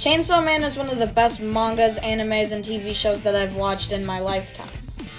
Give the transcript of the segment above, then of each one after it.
Chainsaw Man is one of the best mangas, animes, and TV shows that I've watched in my lifetime.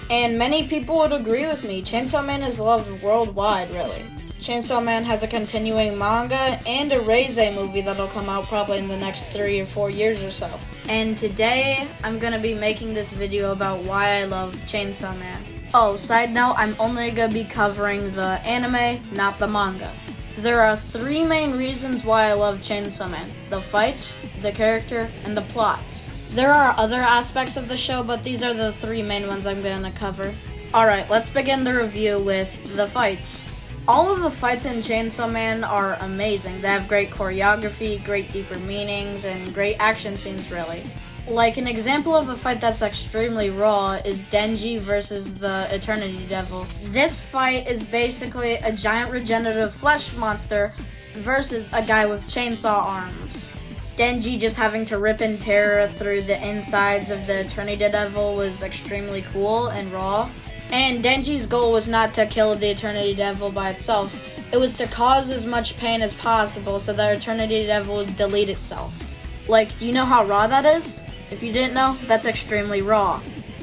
And many people would agree with me. Chainsaw Man is loved worldwide, really. Chainsaw Man has a continuing manga and a Raise movie that'll come out probably in the next 3 or 4 years or so. And today, I'm gonna be making this video about why I love Chainsaw Man. Oh, side note, I'm only gonna be covering the anime, not the manga. There are 3 main reasons why I love Chainsaw Man: the fights, the character, and the plots. There are other aspects of the show, but these are the 3 main ones I'm gonna cover. Alright, let's begin the review with the fights. All of the fights in Chainsaw Man are amazing. They have great choreography, great deeper meanings, and great action scenes, really. Like, an example of a fight that's extremely raw is Denji versus the Eternity Devil. This fight is basically a giant regenerative flesh monster versus a guy with chainsaw arms. Denji just having to rip and tear through the insides of the Eternity Devil was extremely cool and raw. And Denji's goal was not to kill the Eternity Devil by itself. It was to cause as much pain as possible so that Eternity Devil would delete itself. Like, do you know how raw that is? If you didn't know, that's extremely raw.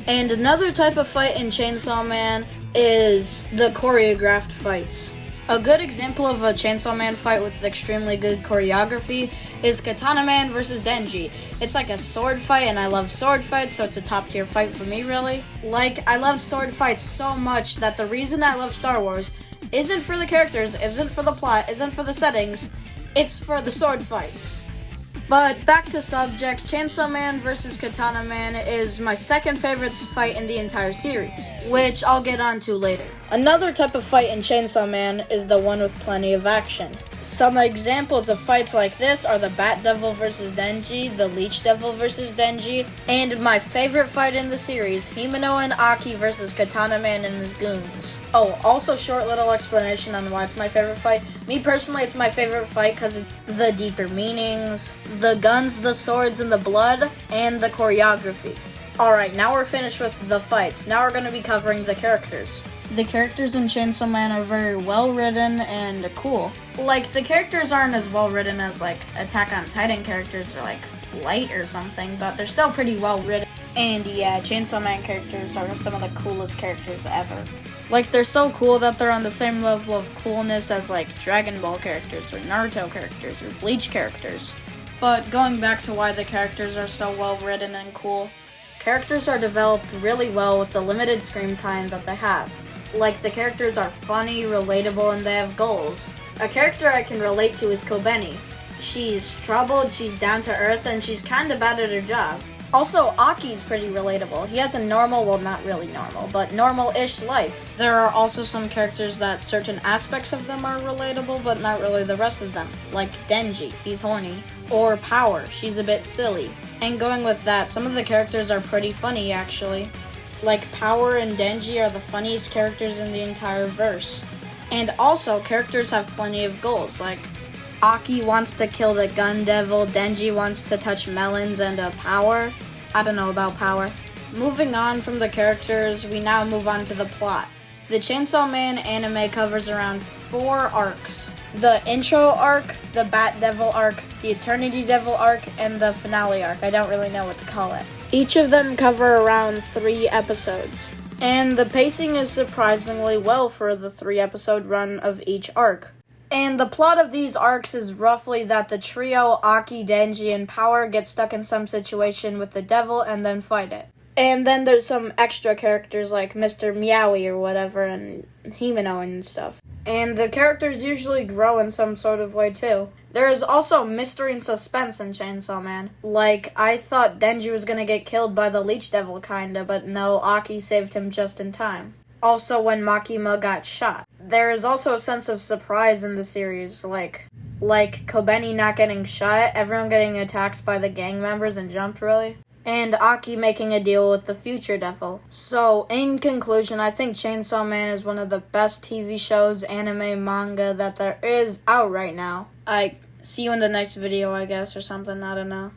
And another type of fight in Chainsaw Man is the choreographed fights. A good example of a Chainsaw Man fight with extremely good choreography is Katana Man versus Denji. It's like a sword fight, and I love sword fights, so it's a top tier fight for me, really. Like, I love sword fights so much that the reason I love Star Wars isn't for the characters, isn't for the plot, isn't for the settings, it's for the sword fights. But back to subject, Chainsaw Man vs. Katana Man is my second favorite fight in the entire series, which I'll get onto later. Another type of fight in Chainsaw Man is the one with plenty of action. Some examples of fights like this are the Bat Devil vs. Denji, the Leech Devil vs. Denji, and my favorite fight in the series, Himeno and Aki vs. Katana Man and his goons. Oh, also short little explanation on why it's my favorite fight. Me personally, it's my favorite fight because of the deeper meanings, the guns, the swords, and the blood, and the choreography. Alright, now we're finished with the fights. Now we're going to be covering the characters. The characters in Chainsaw Man are very well written and cool. Like, the characters aren't as well written as, like, Attack on Titan characters or, like, Light or something, but they're still pretty well written. And yeah, Chainsaw Man characters are some of the coolest characters ever. Like, they're so cool that they're on the same level of coolness as, like, Dragon Ball characters or Naruto characters or Bleach characters. But going back to why the characters are so well written and cool, characters are developed really well with the limited screen time that they have. Like, the characters are funny, relatable, and they have goals. A character I can relate to is Kobeni. She's troubled, she's down to earth, and she's kinda bad at her job. Also, Aki's pretty relatable. He has a normal, well, not really normal, but normal-ish life. There are also some characters that certain aspects of them are relatable, but not really the rest of them. Like Denji, he's horny. Or Power, she's a bit silly. And going with that, some of the characters are pretty funny, actually. Like, Power and Denji are the funniest characters in the entire verse. And also, characters have plenty of goals, like Aki wants to kill the Gun Devil, Denji wants to touch melons, and Power. I don't know about Power. Moving on from the characters, we now move on to the plot. The Chainsaw Man anime covers around 4 arcs. The intro arc, the Bat Devil arc, the Eternity Devil arc, and the finale arc. I don't really know what to call it. Each of them cover around 3 episodes. And the pacing is surprisingly well for the 3-episode run of each arc. And the plot of these arcs is roughly that the trio, Aki, Denji, and Power, get stuck in some situation with the devil and then fight it. And then there's some extra characters like Mr. Meowie or whatever, and Himeno and stuff. And the characters usually grow in some sort of way too. There is also mystery and suspense in Chainsaw Man. Like, I thought Denji was gonna get killed by the Leech Devil kinda, but no, Aki saved him just in time. Also, when Makima got shot. There is also a sense of surprise in the series, like Kobeni not getting shot, everyone getting attacked by the gang members and jumped, really. And Aki making a deal with the Future Devil. So, in conclusion, I think Chainsaw Man is one of the best TV shows, anime, manga that there is out right now. I see you in the next video, I guess, or something, I don't know.